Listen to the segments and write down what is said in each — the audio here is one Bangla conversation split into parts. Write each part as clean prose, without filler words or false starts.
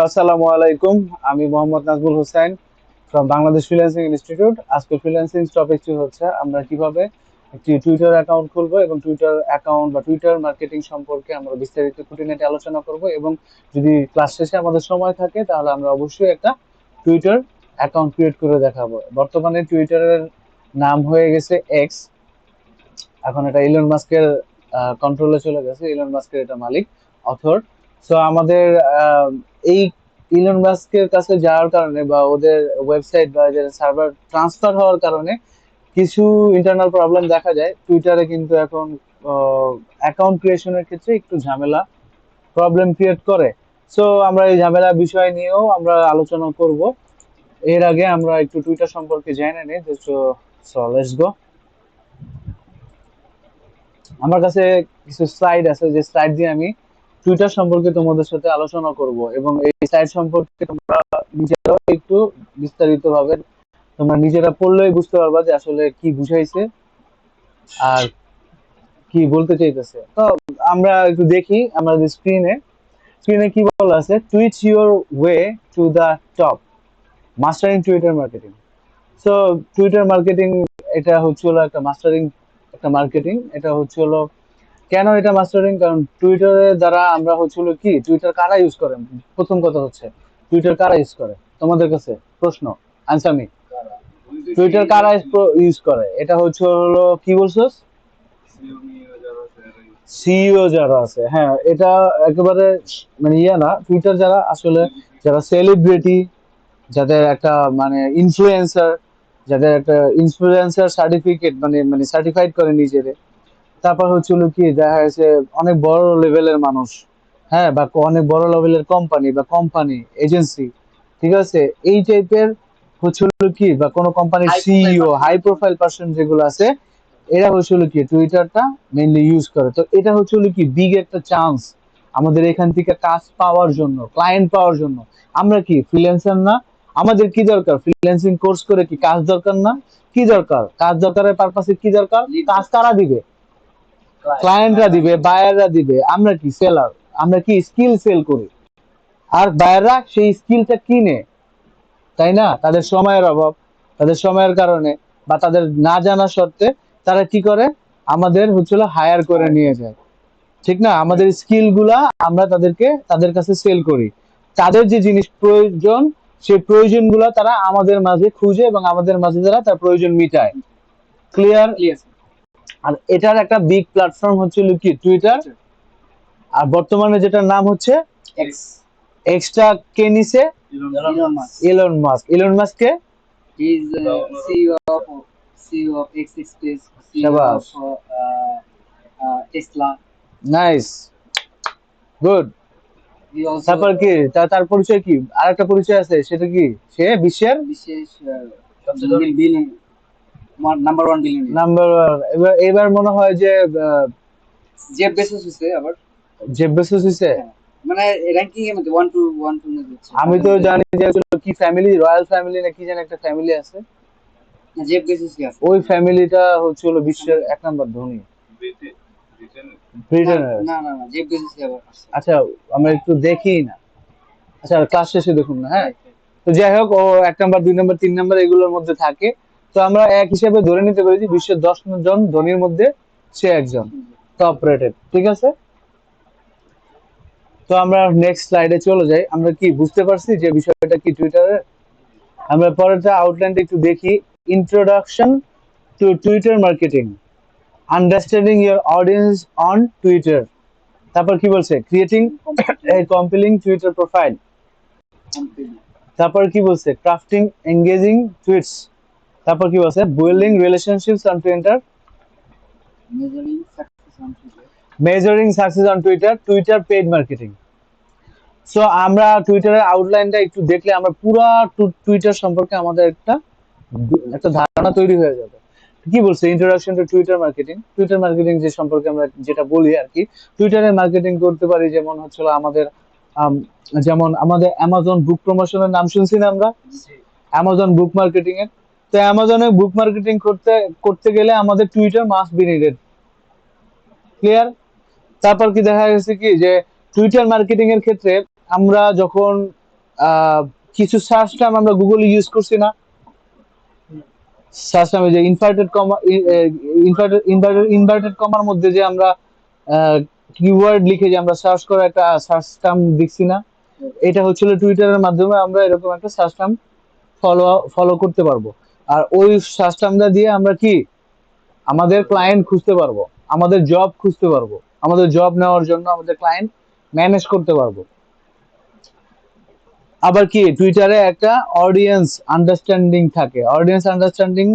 আসসালামু আলাইকুম। আমি Mohammad Nazmul Hossain from Bangladesh freelancing institute. আজকে ফ্রিল্যান্সিং টপিকটি হচ্ছে আমরা কিভাবে একটি টুইটার অ্যাকাউন্ট খুলবো এবং টুইটার অ্যাকাউন্ট বা টুইটার মার্কেটিং সম্পর্কে আমরা বিস্তারিত খুঁটিনাটি আলোচনা করব, এবং যদি ক্লাস শেষে আমাদের সময় থাকে তাহলে আমরা অবশ্যই একটা টুইটার অ্যাকাউন্ট ক্রিয়েট করে দেখাবো। বর্তমানে টুইটারের নাম হয়ে গেছে এক্স। এখন এটা ইলন মাস্কের কন্ট্রোলে চলে গেছে, ইলন মাস্কের এটা মালিক অথর। সো আমাদের আহ, এই ইলন মাস্কের কাছে যাওয়ার কারণে বা ওদের ওয়েবসাইট বা এদের সার্ভার ট্রান্সফার হওয়ার কারণে কিছু ইন্টারনাল প্রবলেম দেখা যায় টুইটারে, কিন্তু এখন অ্যাকাউন্ট ক্রিয়েশনের ক্ষেত্রে একটু ঝামেলা প্রবলেম ক্রিয়েট করে। সো আমরা এই ঝামেলা বিষয় নিয়েও আমরা আলোচনা করব। এর আগে আমরা একটু টুইটার সম্পর্কে জেনে নিই। So let's go. আমার কাছে কিছু স্লাইড আছে, যে স্লাইড দিয়ে আমি টুইটার সম্পর্কে তোমাদের সাথে আলোচনা করব, এবং এই স্লাইড সম্পর্কে তোমরা নিজেরাও একটু বিস্তারিত ভাবে তোমরা নিজেরা পড়লেই বুঝতে পারবা যে আসলে কি বুঝাইছে আর কি বলতে চাইতেছে। তো আমরা একটু দেখি আমাদের স্ক্রিনে। স্ক্রিনে কি বলা আছে? Tweet your way to the top, mastering Twitter marketing. So Twitter marketing এটা হচ্ছে হলো একটা মাস্টারিং, একটা মার্কেটিং। এটা হচ্ছে হলো কেন এটা মাস্টারিং? কারণ টুইটারের দ্বারা আমরা হচ্ছে হলো কি, টুইটার কারা ইউজ করে? প্রথম কথা হচ্ছে টুইটার কারা ইউজ করে? তোমাদের কাছে প্রশ্ন, আনসার মি। টুইটার কারা ইউজ করে? এটা হচ্ছে হলো কি বলছস? সিইও যারা আছে, হ্যাঁ, এটা একেবারে মানে ইয়া না। টুইটার যারা আসলে, যারা সেলিব্রিটি, যাদের একটা মানে ইনফ্লুয়েন্সার, যাদের একটা ইনফ্লুয়েন্সার সার্টিফিকেট মানে মানে সার্টিফাইড করে নিজেরে। তারপর হচ্ছে হলো কি, দেখা যাচ্ছে অনেক বড় লেভেলের মানুষ, হ্যাঁ, বা অনেক বড় লেভেলের কোম্পানি বা কোম্পানি এজেন্সি, ঠিক আছে, এই টাইপের হচ্ছে হলো কি, বা কোনো কোম্পানির সিইও, হাই প্রোফাইল পার্সন যেগুলো আছে, এরা হচ্ছে হলো কি টুইটারটা মেইনলি ইউজ করে। তো এটা হচ্ছে হলো কি বিগ একটা চান্স আমাদের এখান থেকে কাজ পাওয়ার জন্য, ক্লায়েন্ট পাওয়ার জন্য। আমরা কি ফ্রিল্যান্সার না? আমাদের কি দরকার? ফ্রিল্যান্সিং কোর্স করে কি কাজ দরকার না? কি দরকার? কাজ দরকারের পারপাসে কি দরকার? কাজ কারা দিবে? ক্লায়েন্টরা দিবে, বায়াররা দিবে। আমরা কি সেলার, আমরা কি স্কিল সেল করি, আর বায়াররা সেই স্কিলটা কিনে, তাই না? তাদের সময়ের অভাব, তাদের সময়ের কারণে বা তাদের না জানা সত্ত্বে তারা কি করে, আমাদের হচ্ছিল হায়ার করে নিয়ে যায়, ঠিক না? আমাদের স্কিল গুলা আমরা তাদেরকে, তাদের কাছে সেল করি। তাদের যে জিনিস প্রয়োজন, সেই প্রয়োজন গুলা তারা আমাদের মাঝে খুঁজে এবং আমাদের মাঝে তারা তার প্রয়োজন মিটায়। ক্লিয়ার? আর এটার একটা বিগ প্ল্যাটফর্ম হচ্ছে কি টুইটার। আর বর্তমানে যেটার নাম হচ্ছে X. এক্সট্রা কে নিছে? Elon Musk. Elon Musk. Elon মাস্ককে He is CEO of X Space, CEO শাবাশ, of Tesla. Nice, good. He also তারপর কি তার পরিচয় কি? আর একটা পরিচয় আছে, সেটা কি? সে বিশ্বের বিশেষ billion number one billion number. এবার এবার মনে হয় যে জেফ বেজোস হচ্ছে আবার জেফ বেজোস হইছে। হ্যাঁ, মানে র্যাঙ্কিং এর মধ্যে ওয়ান টু হচ্ছে আমি তো জানি যে আসলে কি ফ্যামিলি, রয়্যাল ফ্যামিলি না কি যেন একটা ফ্যামিলি আছে, জেফ বেজোস কি আছে ওই ফ্যামিলিটা হচ্ছে হলো বিশ্বের এক নম্বর ধনী, না ব্রিটেনের। না না না জেফ বেজোস কি আবার আছে আচ্ছা, আমরা একটু দেখি না। আচ্ছা, ক্লাস শেষে দেখুন না, হ্যাঁ। তো যাই হোক, ও 1 নাম্বার 2 নাম্বার 3 নাম্বার এগুলোর মধ্যে থাকে। তো আমরা এক হিসেবে ধরে নিতে পারি যে বিশ্বের 10 জন ধনীর মধ্যে সে একজন, টপ রেটেড, ঠিক আছে। তো আমরা নেক্সট স্লাইডে চলে যাই। আমরা কি বুঝতে পারছি যে বিষয়টা কি টুইটারে? আমরা পরেরটা আউটলাইনটা একটু দেখি। Introduction to Twitter marketing, understanding your audience on Twitter. তারপর কি বলছে? Creating a compelling Twitter profile. তারপর কি বলছে? Crafting engaging tweets. তারপর কি বলছে? Building relationships on Twitter, measuring success on Twitter measuring success on Twitter, Twitter paid marketing. So আমরা টুইটারের আউটলাইনটা একটু দেখলে আমরা পুরা টুইটার সম্পর্কে আমাদের একটা একটা ধারণা তৈরি হয়ে যাবে। কি বলছে? Introduction to Twitter marketing. Twitter marketing যে সম্পর্কে আমরা যেটা বলি আর কি, টুইটারে মার্কেটিং করতে পারি। যেমন হচ্ছে আমাদের আম, যেমন আমাদের অ্যামাজন বুক প্রমোশনের নাম শুনছি না আমরা, অ্যামাজন বুক মার্কেটিং এর। তো অ্যামাজনে বুক মার্কেটিং করতে করতে গেলে আমাদের Twitter must be needed. Clear? তারপর কি দেখা গেছে কি যে টুইটার মার্কেটিং এর ক্ষেত্রে আমরা যখন আহ, কিছু সার্চ টার্ম আমরা গুগলে ইউজ করছি না, সার্চ টার্মে যে ইনভার্টেড কমা, ইনভার্টেড কমার মধ্যে যে আমরা কিওয়ার্ড লিখে যে আমরা সার্চ করা একটা সার্চ টার্ম দেখছি না, এটা হচ্ছিল টুইটারের মাধ্যমে আমরা এরকম একটা সার্চ টার্ম ফলো ফলো করতে পারবো। আর ওই সার্চ টার্মটা দিয়ে আমরা কি আমাদের ক্লায়েন্ট খুঁজতে পারবো, আমাদের জব খুঁজতে পারবো, আমাদের জব নেওয়ার জন্য আমাদের ক্লায়েন্ট ম্যানেজ করতে পারবো। আবার কি টুইটারে একটা অডিয়েন্স আন্ডারস্ট্যান্ডিং থাকে। অডিয়েন্স আন্ডারস্ট্যান্ডিং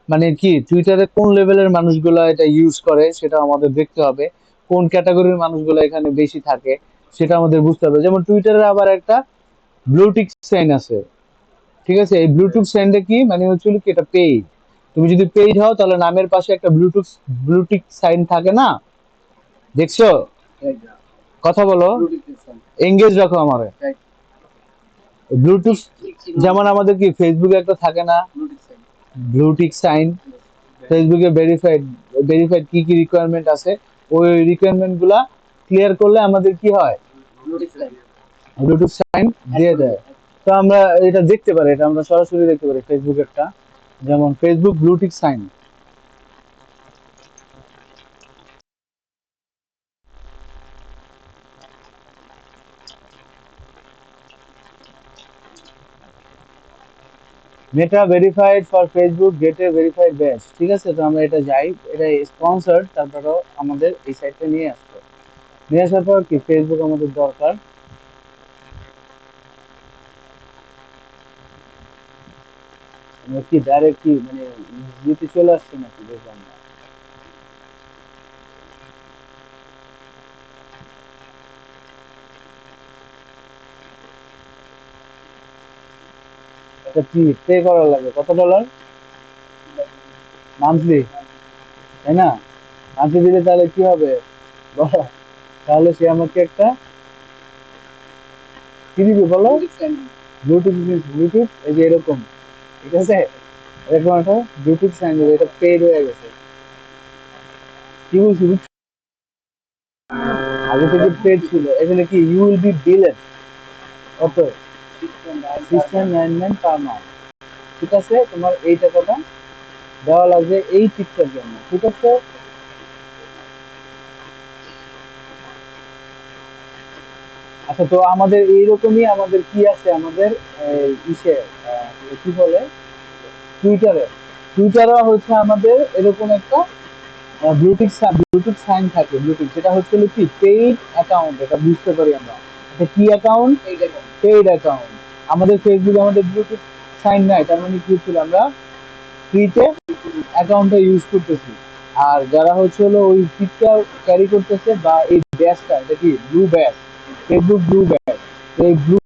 মানে কি টুইটারে কোন লেভেলের মানুষগুলো এটা ইউজ করে সেটা আমাদের দেখতে হবে, কোন ক্যাটাগরির মানুষগুলো এখানে বেশি থাকে সেটা আমাদের বুঝতে হবে। যেমন টুইটারে আবার একটা ব্লুটিক সাইন আছে, ঠিক আছে? এই ব্লুটুথ সাইনটা কি মানে হচ্ছে কি এটা পেইড। তুমি যদি পেইড হও তাহলে নামের পাশে একটা ব্লুটুথ সাইন থাকে না, দেখছো? Right. কথা বলো, Bluetooth is on. এঙ্গেজ রাখো আমারে। Right. ব্লুটুথ Chicken যেমন আমাদের কি ফেসবুকে একটা থাকে না Bluetooth sign. ব্লুটিক সাইন, ফেসবুকে ভেরিফাইড, ভেরিফাইড কি কি রিকোয়ারমেন্ট আছে, ওই রিকোয়ারমেন্ট গুলা ক্লিয়ার করলে আমাদের কি হয়, Bluetooth sign. ব্লুটুথ সাইন দিয়ে দেয়। তো আমরা এটা দেখতে পারি, এটা আমরা সরাসরি দেখতে পারি ফেসবুকেরটা, যেমন Facebook blue tick sign. Meta verified for Facebook get a verified badge, ঠিক আছে? তো আমরা এটা যাই, এটা স্পন্সর, তারপরেও আমাদের এই সাইটটা নিয়ে আসতো, নিয়ে আসার পর কি ফেসবুক আমাদের দরকার। আমরা কি ডাইরেক্ট কি মানে ইউতে চলে আসছে নাকি দেখলাম না। এটা কি পে করা লাগে কত ডলার মান্থলি, তাই না? মান্থলি দিলে তাহলে কি হবে বলো? তাহলে সে আমাকে একটা কি দিবে বলো? Bluetooth sign. ব্লুটুথ, ব্লুটুথ এই যে এরকম, ঠিক আছে? এরকম একটা ব্লুটুথ সাইন দেবে, এটা পেড হয়ে গেছে। কি বলছি বুঝছো? আগে থেকে পেড ছিল, এখানে কি ইউ উইল বি বিলেড কত, 6.99 পার মান্থ, ঠিক আছে? তোমার এই টাকাটা দেওয়া লাগবে এই টিপটার জন্য, ঠিক আছে? আচ্ছা, তো আমাদের এইরকমই আমাদের কি আছে আমাদের ইসে কি বলে টুইটারে, টুইটারে হচ্ছে আমাদের এরকম একটা ব্লুটুথ সাইন থাকে, ব্লুটুথ যেটা হচ্ছে হলো কি পেইড অ্যাকাউন্ট, এটা বুঝতে পারি আমরা, এটা কি account, Hey, that one. Paid account. আমাদের ফেসবুকে আমাদের ব্লুটুথ সাইন নাই, তার মানে কি ছিল আমরা ফ্রিতে অ্যাকাউন্টটা ইউজ করতেছি। আর যারা হচ্ছে হলো ওই ফিডটা ক্যারি করতেছে বা এই ব্যাচটা, এটা কি blue batch, Facebook blue batch, এই ব্লু